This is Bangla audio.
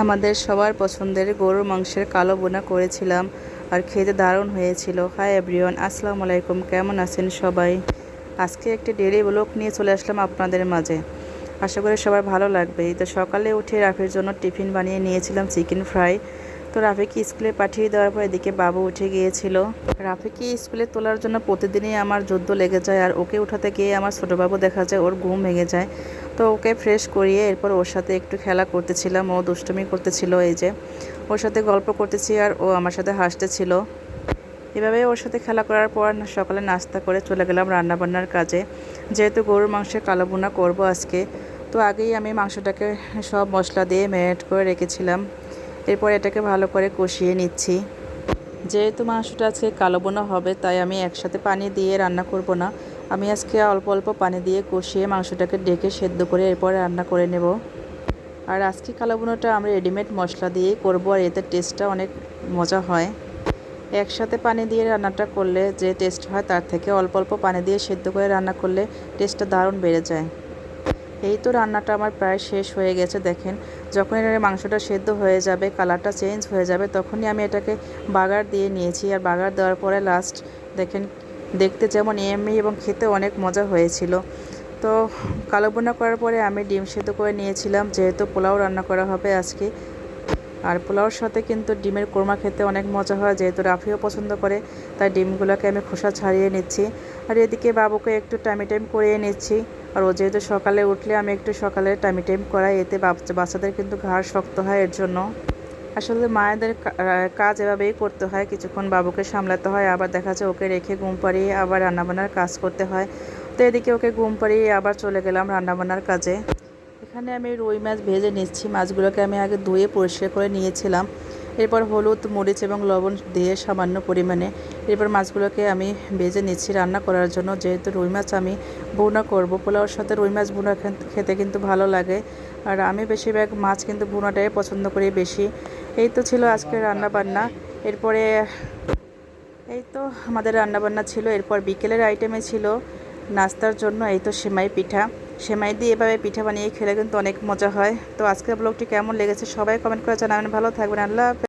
আমাদের সবার পছন্দের গরুর মাংসের কালো বোনা করেছিলাম আর খেতে দারুণ হয়েছিল। হাই এভরিওয়ান, আসসালামু আলাইকুম। কেমন আছেন সবাই? আজকে একটি ডেইলি ব্লগ নিয়ে চলে আসলাম আপনাদের মাঝে। আশা করি সবার ভালো লাগবে। তো সকালে উঠে রাফির জন্য টিফিন বানিয়ে নিয়েছিলাম চিকেন ফ্রাই। তো রাফিকে স্কুলে পাঠিয়ে দেওয়ার পর এদিকে বাবু উঠে গিয়েছিল। রাফিকে স্কুলে তোলার জন্য প্রতিদিনই আমার যুদ্ধ লেগে যায়, আর ওকে উঠাতে গিয়ে আমার ছোটো বাবু দেখা যায় ওর ঘুম ভেঙে যায়। তো ওকে ফ্রেশ করিয়ে এরপর ওর সাথে একটু খেলা করতেছিলাম। ও দুষ্টুমি করতেছিল, এই যে ওর সাথে গল্প করতেছি আর ও আমার সাথে হাসতেছিল। এভাবে ওর সাথে খেলা করার পর সকালে নাস্তা করে চলে গেলাম রান্নাবান্নার কাজে। যেহেতু গরুর মাংসের কালো ভুনা করবো আজকে, তো আগেই আমি মাংসটাকে সব মশলা দিয়ে ম্যারিনেট করে রেখেছিলাম। এরপর এটাকে ভালো করে কষিয়ে নিচ্ছি। যেহেতু মাংসটা আজকে কালো বোনা হবে, তাই আমি একসাথে পানি দিয়ে রান্না করব না। আমি আজকে অল্প অল্প পানি দিয়ে কষিয়ে মাংসটাকে ডেকে সেদ্ধ করে এরপর রান্না করে নেব। আর আজকে কালো বোনাটা আমরা রেডিমেড মশলা দিয়েই করবো, আর এতে টেস্টটা অনেক মজা হয়। একসাথে পানি দিয়ে রান্নাটা করলে যে টেস্ট হয়, তার থেকে অল্প অল্প পানি দিয়ে সেদ্ধ করে রান্না করলে টেস্টটা দারুণ বেড়ে যায়। এই তো রান্নাটা আমার প্রায় শেষ হয়ে গেছে। দেখেন, যখন এর মাংসটা সেদ্ধ হয়ে যাবে, কালারটা চেঞ্জ হয়ে যাবে, তখনই আমি এটাকে বাগার দিয়ে নিয়েছি। আর বাগার দেওয়ার পরে লাস্ট দেখেন, দেখতে যেমন ইয়াম্মি এবং খেতে অনেক মজা হয়েছিল। তো কালো বোনা করার পরে আমি ডিম সেদ্ধ করে নিয়েছিলাম, যেহেতু পোলাও রান্না করা হবে আজকে। আর পোলাওর সাথে কিন্তু ডিমের কোরমা খেতে অনেক মজা হয়, যেহেতু রাফিও পছন্দ করে, তাই ডিমগুলোকে আমি খোসা ছাড়িয়ে নিচ্ছি। আর এদিকে বাবুকে একটু টাইম করিয়ে নিচ্ছি। আর ও যেহেতু সকালে উঠলে আমি একটু সকালে টাইম করাই, এতে বাচ্চাদের কিন্তু ঘাড় শক্ত হয়। এর জন্য আসলে মায়েদের কাজ এভাবেই করতে হয়, কিছুক্ষণ বাবুকে সামলাতে হয়, আবার দেখা যায় ওকে রেখে ঘুম পাড়িয়ে আবার রান্নাবান্নার কাজ করতে হয়। তো এদিকে ওকে ঘুম পাড়িয়ে আবার চলে গেলাম রান্নাবান্নার কাজে। এখানে আমি রুই মাছ ভেজে নিচ্ছি। মাছগুলোকে আমি আগে ধুয়ে পরিষ্কার করে নিয়েছিলাম। এরপর হলুদ, মরিচ এবং লবণ দিয়ে সামান্য পরিমাণে এরপর মাছগুলোকে আমি ভেজে নিচ্ছি রান্না করার জন্য। যেহেতু রুই মাছ আমি ভুনা করব, পোলাওর সাথে রুই মাছ ভুনা খেতে কিন্তু ভালো লাগে। আর আমি বেশিরভাগ মাছ কিন্তু ভুনাটাই পছন্দ করি বেশি। এই তো ছিল আজকের রান্নাবান্না। এরপরে এই তো আমাদের রান্নাবান্না ছিল। এরপর বিকেলের আইটেমে ছিল নাস্তার জন্য এই তো সেমাই পিঠা। সেমাই দিয়ে এভাবে পিঠা বানিয়ে খেলে কিন্তু অনেক মজা হয়। তো আজকের ব্লগটি কেমন লেগেছে সবাই কমেন্ট করে জানাবেন। ভালো থাকবেন। আল্লাহ হাফেজ।